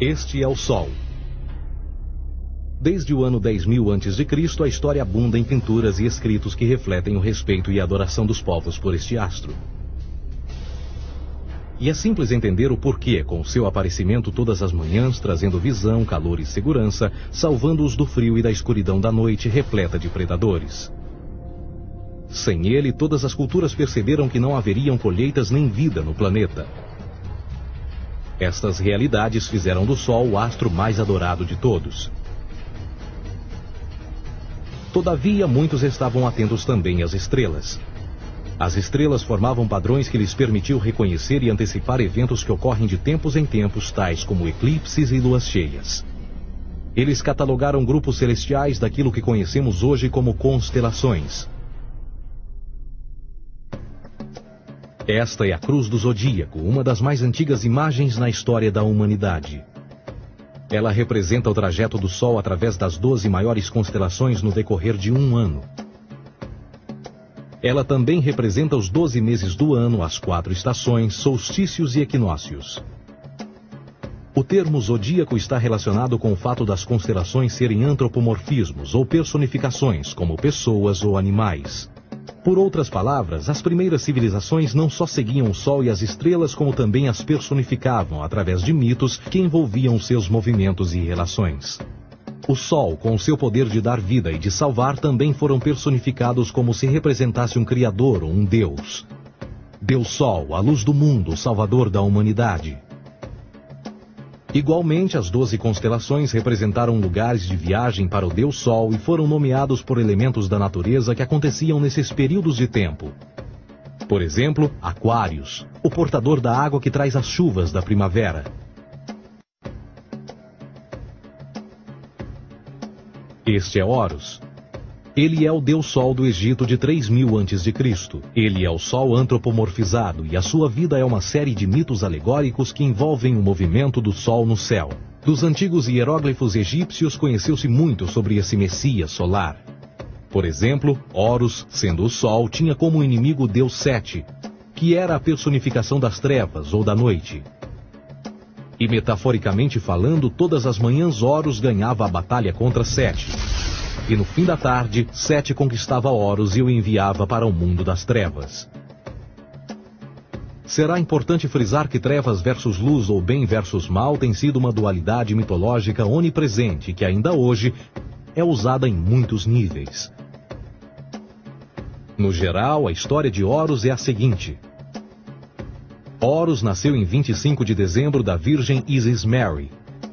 Este é o Sol. Desde o ano 10.000 a.C., a história abunda em pinturas e escritos que refletem o respeito e a adoração dos povos por este astro. E é simples entender o porquê, com seu aparecimento todas as manhãs, trazendo visão, calor e segurança, salvando-os do frio e da escuridão da noite repleta de predadores. Sem ele, todas as culturas perceberam que não haveriam colheitas nem vida no planeta. Estas realidades fizeram do Sol o astro mais adorado de todos. Todavia, muitos estavam atentos também às estrelas. As estrelas formavam padrões que lhes permitiam reconhecer e antecipar eventos que ocorrem de tempos em tempos, tais como eclipses e luas cheias. Eles catalogaram grupos celestiais daquilo que conhecemos hoje como constelações. Esta é a Cruz do Zodíaco, uma das mais antigas imagens na história da humanidade. Ela representa o trajeto do Sol através das 12 maiores constelações no decorrer de um ano. Ela também representa os 12 meses do ano, as 4 estações, solstícios e equinócios. O termo zodíaco está relacionado com o fato das constelações serem antropomorfismos ou personificações, como pessoas ou animais. Por outras palavras, as primeiras civilizações não só seguiam o Sol e as estrelas, como também as personificavam através de mitos que envolviam seus movimentos e relações. O Sol, com seu poder de dar vida e de salvar, também foram personificados como se representasse um criador ou um deus. Deus Sol, a luz do mundo, o salvador da humanidade. Igualmente, as 12 constelações representaram lugares de viagem para o Deus Sol e foram nomeados por elementos da natureza que aconteciam nesses períodos de tempo. Por exemplo, Aquários, o portador da água que traz as chuvas da primavera. Este é Horus. Ele é o Deus Sol do Egito de 3.000 a.C. Ele é o Sol antropomorfizado e a sua vida é uma série de mitos alegóricos que envolvem o movimento do Sol no céu. Dos antigos hieróglifos egípcios conheceu-se muito sobre esse Messias solar. Por exemplo, Horus, sendo o Sol, tinha como inimigo o Deus Sete, que era a personificação das trevas ou da noite. E metaforicamente falando, todas as manhãs Horus ganhava a batalha contra Sete. E no fim da tarde, Sete conquistava Horus e o enviava para o mundo das trevas. Será importante frisar que trevas versus luz ou bem versus mal tem sido uma dualidade mitológica onipresente que ainda hoje é usada em muitos níveis. No geral, a história de Horus é a seguinte. Horus nasceu em 25 de dezembro da Virgem Isis Mary.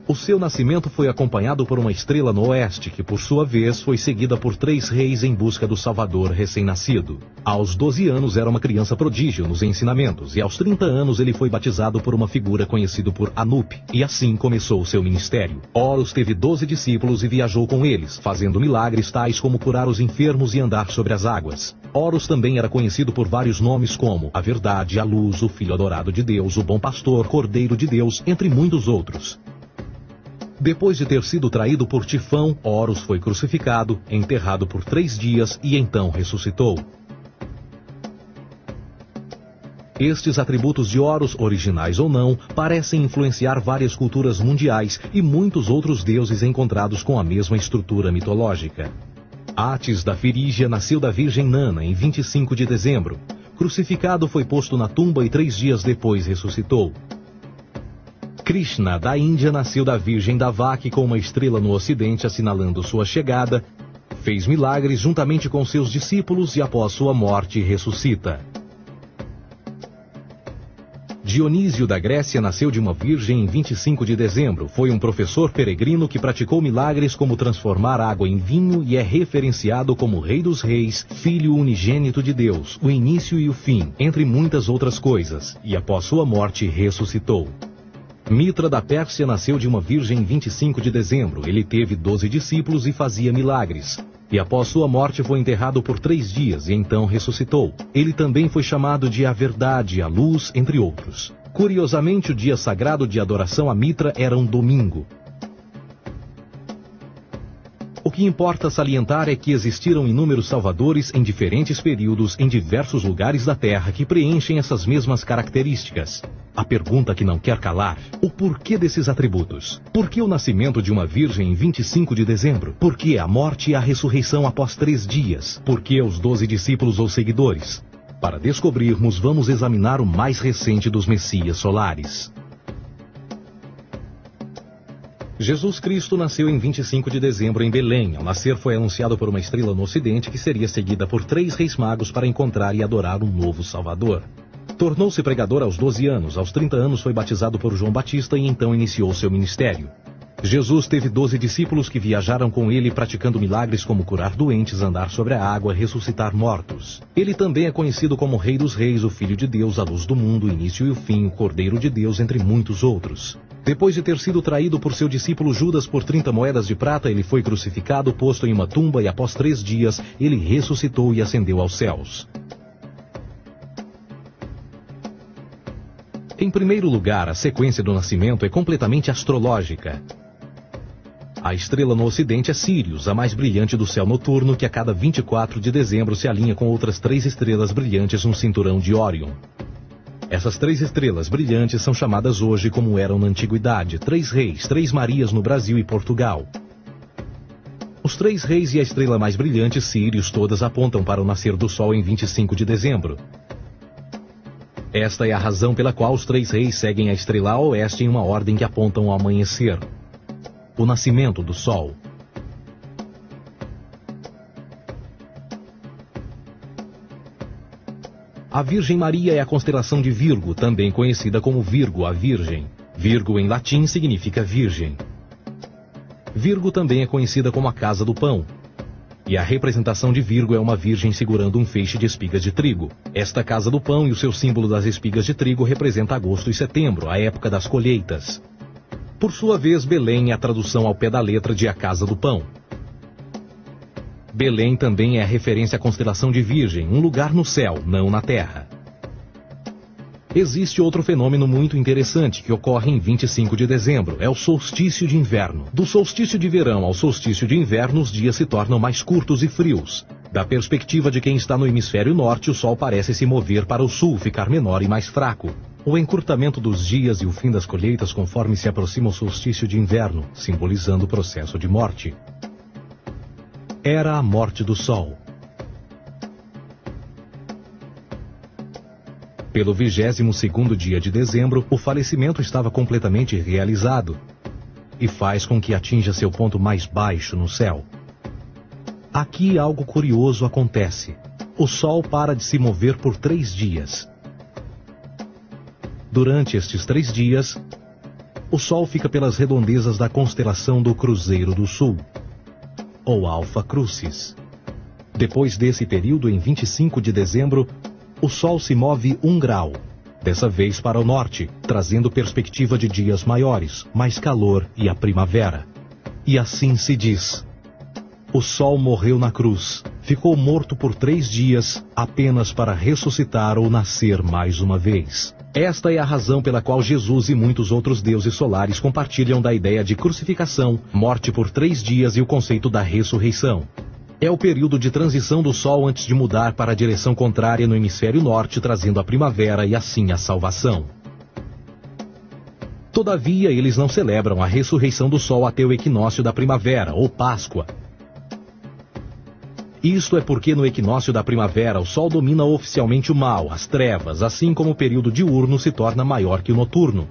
O seu nascimento foi acompanhado por uma estrela no oeste, que por sua vez foi seguida por 3 reis em busca do Salvador recém-nascido. Aos 12 anos era uma criança prodígio nos ensinamentos, e aos 30 anos ele foi batizado por uma figura conhecida por Anup, e assim começou o seu ministério. Horus teve 12 discípulos e viajou com eles, fazendo milagres tais como curar os enfermos e andar sobre as águas. Horus também era conhecido por vários nomes como a Verdade, a Luz, o Filho Adorado de Deus, o Bom Pastor, Cordeiro de Deus, entre muitos outros. Depois de ter sido traído por Tifão, Horus foi crucificado, enterrado por 3 dias e então ressuscitou. Estes atributos de Horus, originais ou não, parecem influenciar várias culturas mundiais e muitos outros deuses encontrados com a mesma estrutura mitológica. Atis da Firígia nasceu da Virgem Nana em 25 de dezembro. Crucificado, foi posto na tumba e 3 dias depois ressuscitou. Krishna, da Índia, nasceu da Virgem Davaki com uma estrela no ocidente assinalando sua chegada, fez milagres juntamente com seus discípulos e após sua morte ressuscita. Dionísio da Grécia nasceu de uma virgem em 25 de dezembro. Foi um professor peregrino que praticou milagres como transformar água em vinho e é referenciado como Rei dos Reis, Filho unigênito de Deus, o início e o fim, entre muitas outras coisas, e após sua morte ressuscitou. Mitra da Pérsia nasceu de uma virgem em 25 de dezembro. Ele teve 12 discípulos e fazia milagres. E após sua morte foi enterrado por 3 dias e então ressuscitou. Ele também foi chamado de a Verdade, a Luz, entre outros. Curiosamente, o dia sagrado de adoração a Mitra era um domingo. O que importa salientar é que existiram inúmeros salvadores em diferentes períodos em diversos lugares da Terra que preenchem essas mesmas características. A pergunta que não quer calar: o porquê desses atributos? Por que o nascimento de uma virgem em 25 de dezembro? Por que a morte e a ressurreição após 3 dias? Por que os 12 discípulos ou seguidores? Para descobrirmos, vamos examinar o mais recente dos Messias solares. Jesus Cristo nasceu em 25 de dezembro em Belém. Ao nascer foi anunciado por uma estrela no ocidente que seria seguida por 3 reis magos para encontrar e adorar um novo Salvador. Tornou-se pregador aos 12 anos. Aos 30 anos foi batizado por João Batista e então iniciou seu ministério. Jesus teve 12 discípulos que viajaram com ele praticando milagres como curar doentes, andar sobre a água, ressuscitar mortos. Ele também é conhecido como Rei dos Reis, o Filho de Deus, a luz do mundo, o início e o fim, o Cordeiro de Deus, entre muitos outros. Depois de ter sido traído por seu discípulo Judas por 30 moedas de prata, ele foi crucificado, posto em uma tumba e após 3 dias ele ressuscitou e ascendeu aos céus. Em primeiro lugar, a sequência do nascimento é completamente astrológica. A estrela no ocidente é Sírius, a mais brilhante do céu noturno, que a cada 24 de dezembro se alinha com outras 3 estrelas brilhantes no cinturão de Órion. Essas 3 estrelas brilhantes são chamadas hoje, como eram na antiguidade, 3 reis, 3 Marias no Brasil e Portugal. Os 3 reis e a estrela mais brilhante, Sírius, todas apontam para o nascer do sol em 25 de dezembro. Esta é a razão pela qual os 3 reis seguem a estrela a oeste em uma ordem que apontam ao amanhecer. O nascimento do sol. A Virgem Maria é a constelação de Virgo, também conhecida como Virgo, a Virgem. Virgo em latim significa virgem. Virgo também é conhecida como a casa do pão. E a representação de Virgo é uma virgem segurando um feixe de espigas de trigo. Esta casa do pão e o seu símbolo das espigas de trigo representa agosto e setembro, a época das colheitas. Por sua vez, Belém é a tradução ao pé da letra de a casa do pão. Belém também é a referência à constelação de Virgem, um lugar no céu, não na terra. Existe outro fenômeno muito interessante que ocorre em 25 de dezembro, é o solstício de inverno. Do solstício de verão ao solstício de inverno, os dias se tornam mais curtos e frios. Da perspectiva de quem está no hemisfério norte, o sol parece se mover para o sul, ficar menor e mais fraco. O encurtamento dos dias e o fim das colheitas conforme se aproxima o solstício de inverno, simbolizando o processo de morte. Era a morte do sol. Pelo 22º dia de dezembro, o falecimento estava completamente realizado e faz com que atinja seu ponto mais baixo no céu. Aqui algo curioso acontece. O sol para de se mover por 3 dias. Durante estes 3 dias, o Sol fica pelas redondezas da constelação do Cruzeiro do Sul, ou Alfa Crucis. Depois desse período, em 25 de dezembro, o Sol se move 1 grau, dessa vez para o norte, trazendo perspectiva de dias maiores, mais calor e a primavera. E assim se diz: o Sol morreu na cruz, ficou morto por 3 dias, apenas para ressuscitar ou nascer mais uma vez. Esta é a razão pela qual Jesus e muitos outros deuses solares compartilham da ideia de crucificação, morte por 3 dias e o conceito da ressurreição. É o período de transição do Sol antes de mudar para a direção contrária no hemisfério norte, trazendo a primavera e assim a salvação. Todavia, eles não celebram a ressurreição do Sol até o equinócio da primavera, ou Páscoa. Isto é porque no equinócio da primavera o Sol domina oficialmente o mal, as trevas, assim como o período diurno se torna maior que o noturno.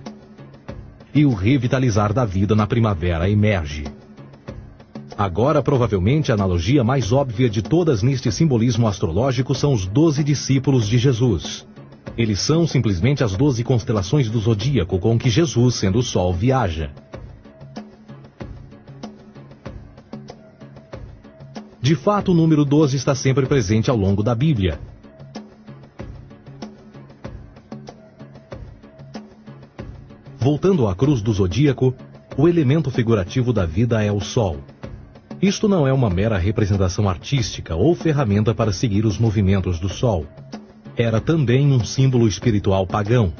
E o revitalizar da vida na primavera emerge. Agora, provavelmente, a analogia mais óbvia de todas neste simbolismo astrológico são os 12 discípulos de Jesus. Eles são simplesmente as 12 constelações do zodíaco com que Jesus, sendo o Sol, viaja. De fato, o número 12 está sempre presente ao longo da Bíblia. Voltando à cruz do zodíaco, o elemento figurativo da vida é o Sol. Isto não é uma mera representação artística ou ferramenta para seguir os movimentos do Sol. Era também um símbolo espiritual pagão.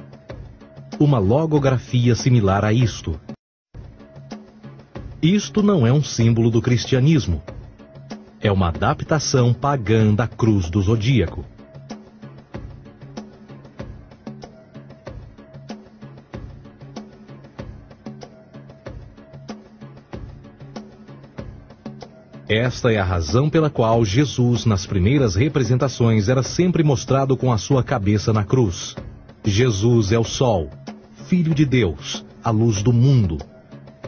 Uma logografia similar a isto. Isto não é um símbolo do cristianismo. É uma adaptação pagã da cruz do zodíaco. Esta é a razão pela qual Jesus, nas primeiras representações, era sempre mostrado com a sua cabeça na cruz. Jesus é o Sol, Filho de Deus, a luz do mundo.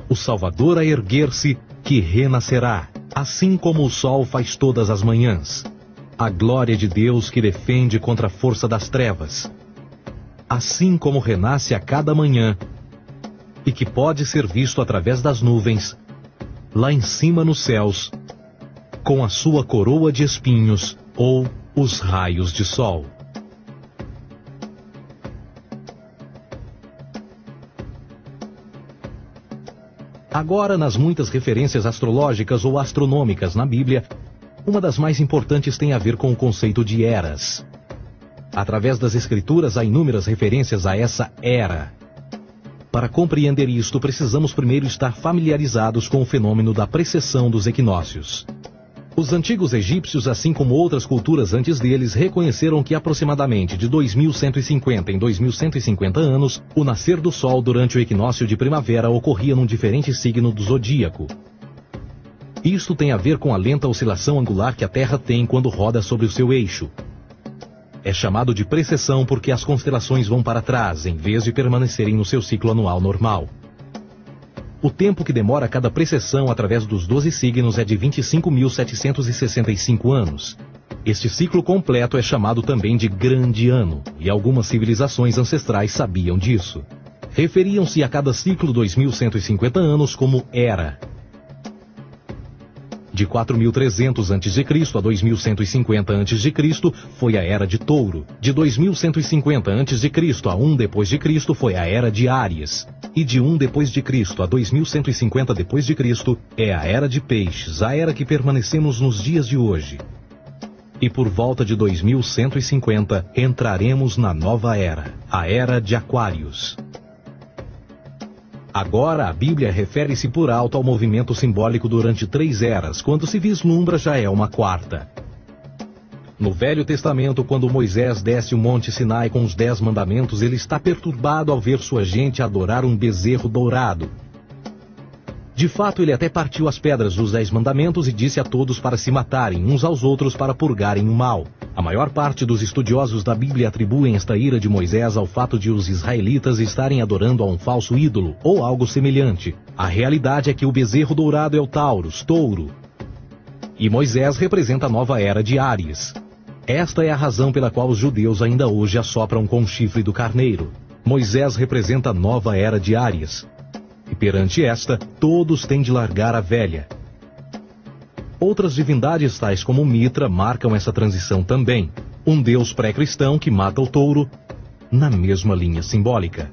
O Salvador a erguer-se, que renascerá, assim como o sol faz todas as manhãs. A glória de Deus que defende contra a força das trevas. Assim como renasce a cada manhã, e que pode ser visto através das nuvens, lá em cima nos céus, com a sua coroa de espinhos, ou os raios de sol. Agora, nas muitas referências astrológicas ou astronômicas na Bíblia, uma das mais importantes tem a ver com o conceito de eras. Através das Escrituras há inúmeras referências a essa era. Para compreender isto, precisamos primeiro estar familiarizados com o fenômeno da precessão dos equinócios. Os antigos egípcios, assim como outras culturas antes deles, reconheceram que aproximadamente de 2150 em 2150 anos, o nascer do Sol durante o equinócio de primavera ocorria num diferente signo do zodíaco. Isto tem a ver com a lenta oscilação angular que a Terra tem quando roda sobre o seu eixo. É chamado de precessão porque as constelações vão para trás, em vez de permanecerem no seu ciclo anual normal. O tempo que demora cada precessão através dos 12 signos é de 25.765 anos. Este ciclo completo é chamado também de Grande Ano, e algumas civilizações ancestrais sabiam disso. Referiam-se a cada ciclo 2150 anos como Era. De 4.300 a.C. a 2150 a.C. foi a Era de Touro. De 2150 a.C. a 1 d.C. foi a Era de Áries. E de 1 d.C. a 2150 d.C. é a Era de Peixes, a era que permanecemos nos dias de hoje. E por volta de 2150 entraremos na nova era, a Era de Aquários. Agora, a Bíblia refere-se por alto ao movimento simbólico durante 3 eras, quando se vislumbra já é uma quarta. No Velho Testamento, quando Moisés desce o Monte Sinai com os 10 mandamentos, ele está perturbado ao ver sua gente adorar um bezerro dourado. De fato, ele até partiu as pedras dos 10 mandamentos e disse a todos para se matarem uns aos outros para purgarem o mal. A maior parte dos estudiosos da Bíblia atribuem esta ira de Moisés ao fato de os israelitas estarem adorando a um falso ídolo, ou algo semelhante. A realidade é que o bezerro dourado é o Taurus, touro. E Moisés representa a nova era de Áries. Esta é a razão pela qual os judeus ainda hoje assopram com o chifre do carneiro. Moisés representa a nova era de Áries. E perante esta, todos têm de largar a velha. Outras divindades, tais como Mitra, marcam essa transição também. Um deus pré-cristão que mata o touro, na mesma linha simbólica.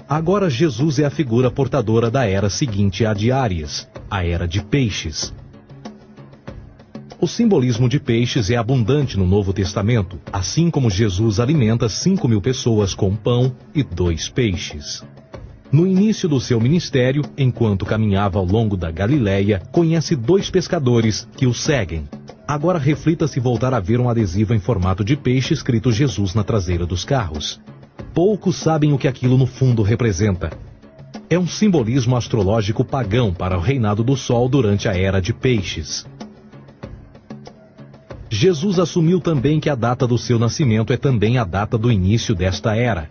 Agora Jesus é a figura portadora da era seguinte à de Áries, a era de Peixes. O simbolismo de peixes é abundante no Novo Testamento, assim como Jesus alimenta 5.000 pessoas com pão e 2 peixes. No início do seu ministério, enquanto caminhava ao longo da Galileia, conhece 2 pescadores que o seguem. Agora reflita se voltar a ver um adesivo em formato de peixe escrito Jesus na traseira dos carros. Poucos sabem o que aquilo no fundo representa. É um simbolismo astrológico pagão para o reinado do Sol durante a Era de Peixes. Jesus assumiu também que a data do seu nascimento é também a data do início desta era.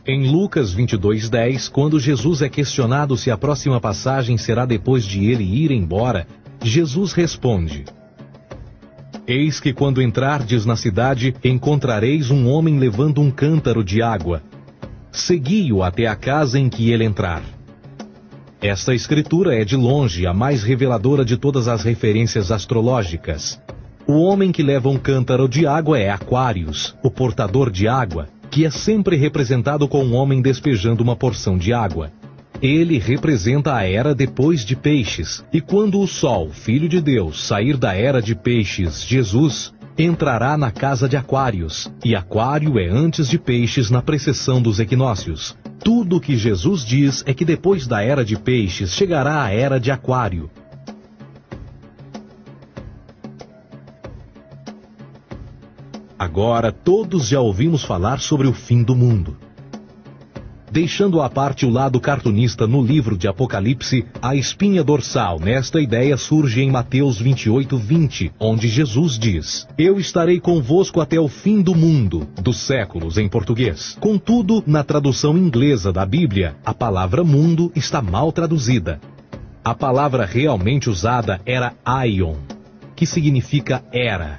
Em Lucas 22:10, quando Jesus é questionado se a próxima passagem será depois de ele ir embora, Jesus responde: Eis que quando entrardes na cidade, encontrareis um homem levando um cântaro de água. Segui-o até a casa em que ele entrar. Esta escritura é de longe a mais reveladora de todas as referências astrológicas. O homem que leva um cântaro de água é Aquários, o portador de água, que é sempre representado com um homem despejando uma porção de água. Ele representa a era depois de Peixes, e quando o Sol, Filho de Deus, sair da era de Peixes, Jesus, entrará na casa de Aquários, e Aquário é antes de Peixes na precessão dos equinócios. Tudo o que Jesus diz é que depois da era de Peixes chegará a era de Aquário. Agora todos já ouvimos falar sobre o fim do mundo. Deixando à parte o lado cartunista no livro de Apocalipse, a espinha dorsal nesta ideia surge em Mateus 28:20, onde Jesus diz: Eu estarei convosco até o fim do mundo, dos séculos em português. Contudo, na tradução inglesa da Bíblia, a palavra mundo está mal traduzida. A palavra realmente usada era aion, que significa era.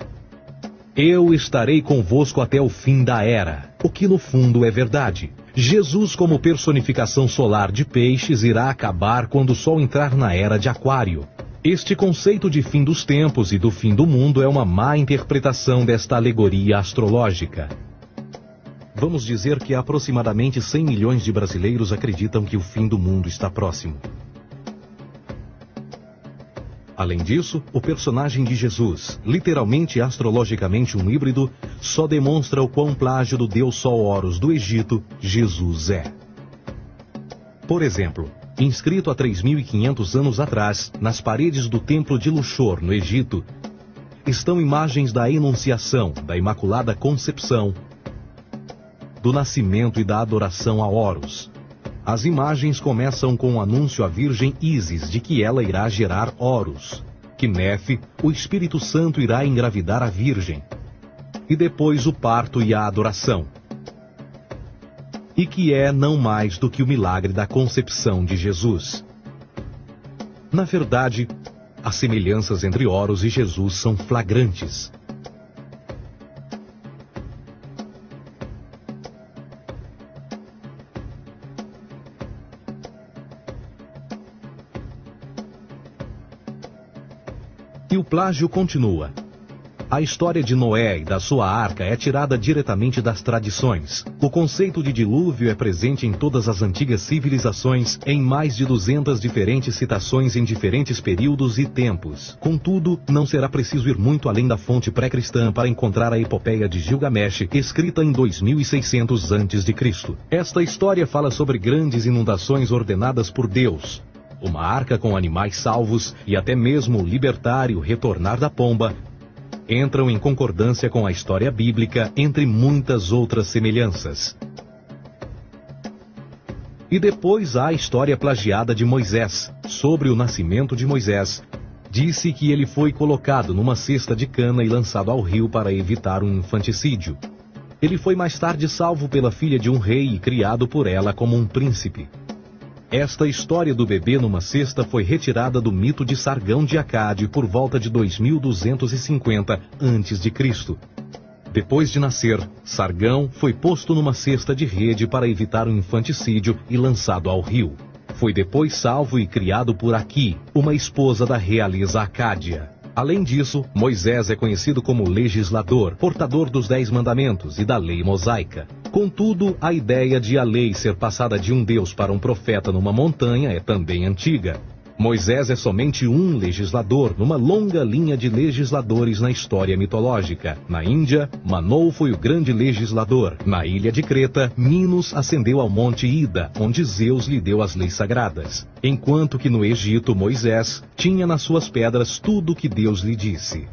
Eu estarei convosco até o fim da era, o que no fundo é verdade. Jesus, como personificação solar de peixes, irá acabar quando o Sol entrar na era de Aquário. Este conceito de fim dos tempos e do fim do mundo é uma má interpretação desta alegoria astrológica. Vamos dizer que aproximadamente 100 milhões de brasileiros acreditam que o fim do mundo está próximo. Além disso, o personagem de Jesus, literalmente e astrologicamente um híbrido, só demonstra o quão plágio do deus Sol Horus do Egito, Jesus é. Por exemplo, inscrito há 3.500 anos atrás, nas paredes do templo de Luxor, no Egito, estão imagens da Enunciação, da Imaculada Concepção, do nascimento e da adoração a Horus. As imagens começam com o anúncio à Virgem Ísis de que ela irá gerar Horus, que Nefe, o Espírito Santo, irá engravidar a Virgem, e depois o parto e a adoração, e que é não mais do que o milagre da concepção de Jesus. Na verdade, as semelhanças entre Horus e Jesus são flagrantes. E o plágio continua. A história de Noé e da sua arca é tirada diretamente das tradições. O conceito de dilúvio é presente em todas as antigas civilizações, em mais de 200 diferentes citações em diferentes períodos e tempos. Contudo, não será preciso ir muito além da fonte pré-cristã para encontrar a epopeia de Gilgamesh, escrita em 2600 a.C. Esta história fala sobre grandes inundações ordenadas por Deus, uma arca com animais salvos e até mesmo o libertar e o retornar da pomba entram em concordância com a história bíblica, entre muitas outras semelhanças. E depois há a história plagiada de Moisés. Sobre o nascimento de Moisés, disse que ele foi colocado numa cesta de cana e lançado ao rio para evitar um infanticídio. Ele foi mais tarde salvo pela filha de um rei e criado por ela como um príncipe. Esta história do bebê numa cesta foi retirada do mito de Sargão de Acade por volta de 2250 a.C. Depois de nascer, Sargão foi posto numa cesta de rede para evitar um infanticídio e lançado ao rio. Foi depois salvo e criado por Aqui, uma esposa da realeza Acádia. Além disso, Moisés é conhecido como legislador, portador dos 10 mandamentos e da lei mosaica. Contudo, a ideia de a lei ser passada de um deus para um profeta numa montanha é também antiga. Moisés é somente um legislador numa longa linha de legisladores na história mitológica. Na Índia, Manou foi o grande legislador. Na ilha de Creta, Minos ascendeu ao monte Ida, onde Zeus lhe deu as leis sagradas. Enquanto que no Egito, Moisés tinha nas suas pedras tudo o que Deus lhe disse.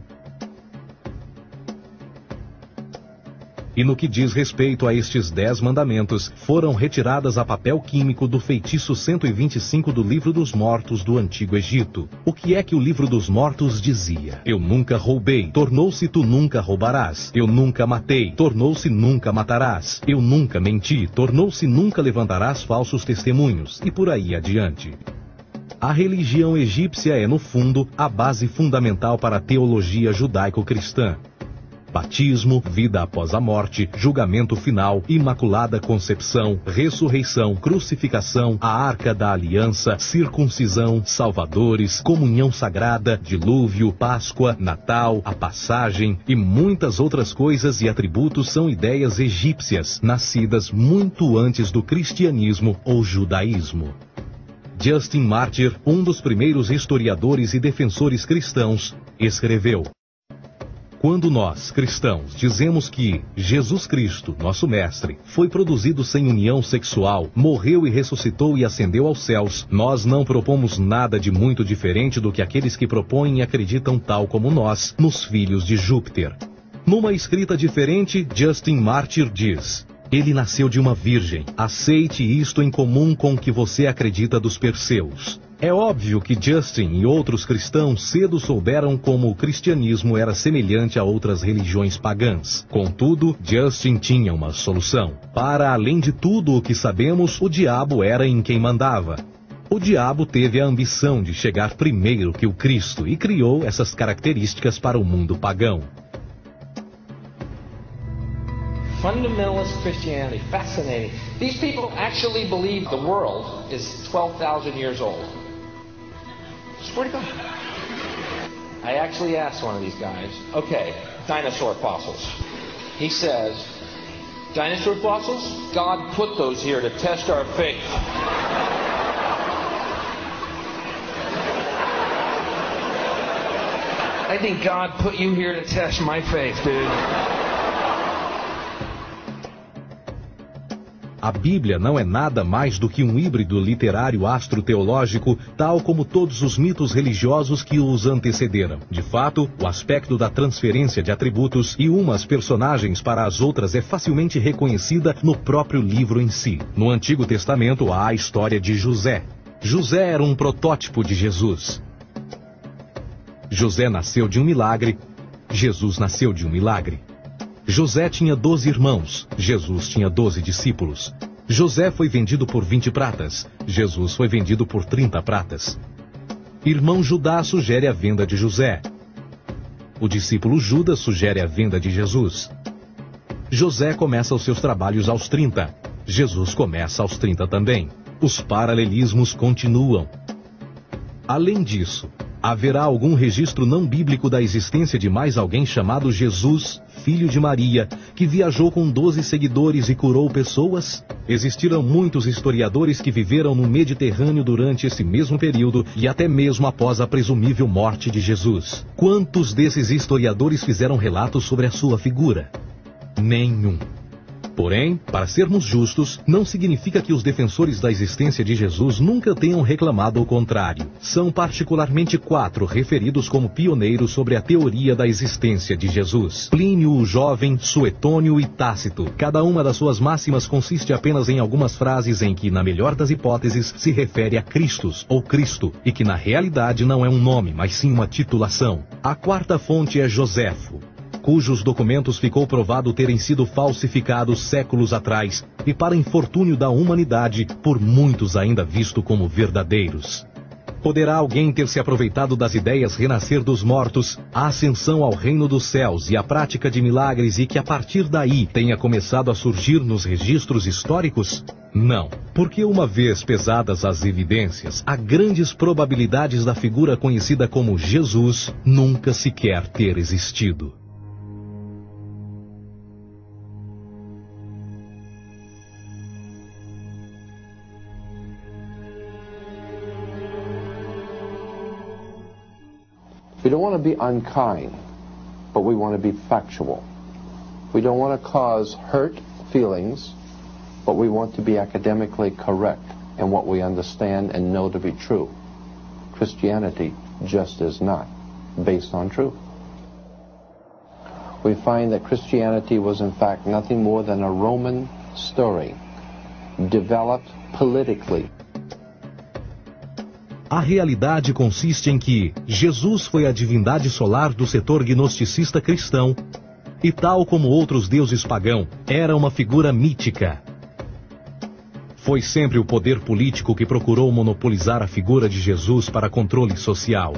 E no que diz respeito a estes 10 mandamentos, foram retiradas a papel químico do feitiço 125 do Livro dos Mortos do Antigo Egito. O que é que o Livro dos Mortos dizia? Eu nunca roubei, tornou-se tu nunca roubarás. Eu nunca matei, tornou-se nunca matarás. Eu nunca menti, tornou-se nunca levantarás falsos testemunhos, e por aí adiante. A religião egípcia é, no fundo, a base fundamental para a teologia judaico-cristã. Batismo, vida após a morte, julgamento final, imaculada concepção, ressurreição, crucificação, a arca da aliança, circuncisão, salvadores, comunhão sagrada, dilúvio, Páscoa, Natal, a passagem e muitas outras coisas e atributos são ideias egípcias, nascidas muito antes do cristianismo ou judaísmo. Justin Martyr, um dos primeiros historiadores e defensores cristãos, escreveu: quando nós, cristãos, dizemos que Jesus Cristo, nosso Mestre, foi produzido sem união sexual, morreu e ressuscitou e ascendeu aos céus, nós não propomos nada de muito diferente do que aqueles que propõem e acreditam tal como nós, nos filhos de Júpiter. Numa escrita diferente, Justin Martyr diz: ele nasceu de uma virgem. Aceite isto em comum com o que você acredita dos Perseus. É óbvio que Justin e outros cristãos cedo souberam como o cristianismo era semelhante a outras religiões pagãs. Contudo, Justin tinha uma solução. Para além de tudo o que sabemos, o diabo era em quem mandava. O diabo teve a ambição de chegar primeiro que o Cristo e criou essas características para o mundo pagão. Fundamentalist Christianity, fascinating. These people actually believe the world is 12,000 years old. Swear to God. I actually asked one of these guys, okay, dinosaur fossils. He says, dinosaur fossils? God put those here to test our faith. I think God put you here to test my faith, dude. A Bíblia não é nada mais do que um híbrido literário astroteológico, tal como todos os mitos religiosos que os antecederam. De fato, o aspecto da transferência de atributos e umas personagens para as outras é facilmente reconhecida no próprio livro em si. No Antigo Testamento há a história de José. José era um protótipo de Jesus. José nasceu de um milagre, Jesus nasceu de um milagre. José tinha 12 irmãos, Jesus tinha 12 discípulos. José foi vendido por 20 pratas, Jesus foi vendido por 30 pratas. Irmão Judá sugere a venda de José. O discípulo Judas sugere a venda de Jesus. José começa os seus trabalhos aos 30, Jesus começa aos 30 também. Os paralelismos continuam. Além disso, haverá algum registro não bíblico da existência de mais alguém chamado Jesus, filho de Maria, que viajou com 12 seguidores e curou pessoas? Existiram muitos historiadores que viveram no Mediterrâneo durante esse mesmo período e até mesmo após a presumível morte de Jesus. Quantos desses historiadores fizeram relatos sobre a sua figura? Nenhum. Porém, para sermos justos, não significa que os defensores da existência de Jesus nunca tenham reclamado o contrário. São particularmente 4 referidos como pioneiros sobre a teoria da existência de Jesus: Plínio o Jovem, Suetônio e Tácito. Cada uma das suas máximas consiste apenas em algumas frases em que, na melhor das hipóteses, se refere a Christus ou Cristo, e que na realidade não é um nome, mas sim uma titulação. A 4ª fonte é Joséfo, cujos documentos ficou provado terem sido falsificados séculos atrás e, para infortúnio da humanidade, por muitos ainda visto como verdadeiros. Poderá alguém ter se aproveitado das ideias renascer dos mortos, a ascensão ao reino dos céus e a prática de milagres e que a partir daí tenha começado a surgir nos registros históricos? Não, porque uma vez pesadas as evidências, há grandes probabilidades da figura conhecida como Jesus nunca sequer ter existido. We don't want to be unkind, but we want to be factual. We don't want to cause hurt feelings, but we want to be academically correct in what we understand and know to be true. Christianity just is not based on truth. We find that Christianity was in fact nothing more than a Roman story, developed politically. A realidade consiste em que Jesus foi a divindade solar do setor gnosticista cristão e, tal como outros deuses pagãos, era uma figura mítica. Foi sempre o poder político que procurou monopolizar a figura de Jesus para controle social.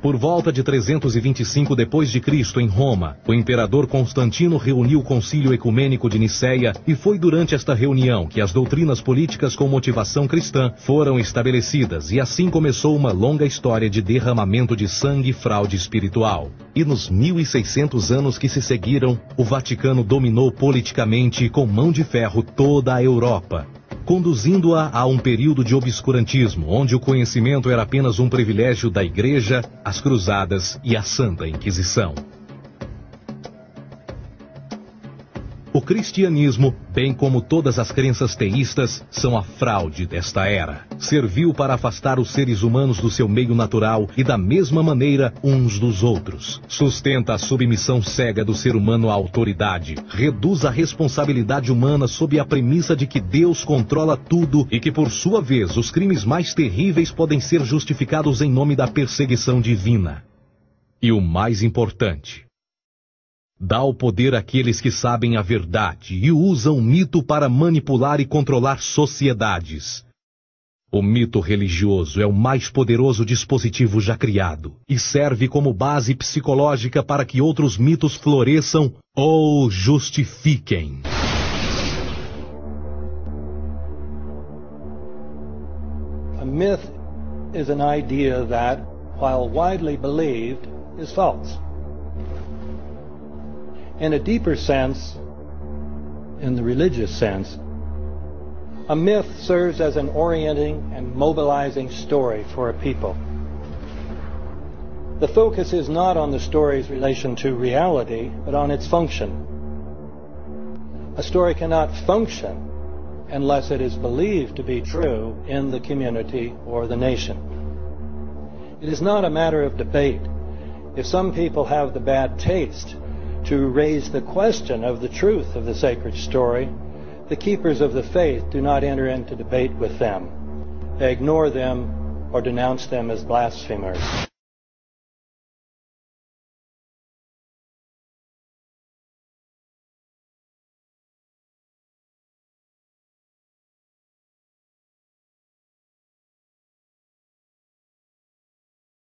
Por volta de 325 d.C., em Roma, o imperador Constantino reuniu o Concílio Ecumênico de Niceia e foi durante esta reunião que as doutrinas políticas com motivação cristã foram estabelecidas e assim começou uma longa história de derramamento de sangue e fraude espiritual. E nos 1600 anos que se seguiram, o Vaticano dominou politicamente e com mão de ferro toda a Europa, conduzindo-a a um período de obscurantismo, onde o conhecimento era apenas um privilégio da Igreja, as Cruzadas e a Santa Inquisição. O O cristianismo, bem como todas as crenças teístas, são a fraude desta era. Serviu para afastar os seres humanos do seu meio natural e da mesma maneira uns dos outros. Sustenta a submissão cega do ser humano à autoridade. Reduz a responsabilidade humana sob a premissa de que Deus controla tudo e que, por sua vez, os crimes mais terríveis podem ser justificados em nome da perseguição divina. E o mais importante, dá o poder àqueles que sabem a verdade e usam o mito para manipular e controlar sociedades. O mito religioso é o mais poderoso dispositivo já criado e serve como base psicológica para que outros mitos floresçam ou justifiquem. A myth is an idea that, while widely believed, is false. In a deeper sense, in the religious sense, a myth serves as an orienting and mobilizing story for a people. The focus is not on the story's relation to reality, but on its function. A story cannot function unless it is believed to be true in the community or the nation. It is not a matter of debate. If some people have the bad taste to raise the question of the truth of the sacred story, the keepers of the faith do not enter into debate with them. They ignore them or denounce them as blasphemers.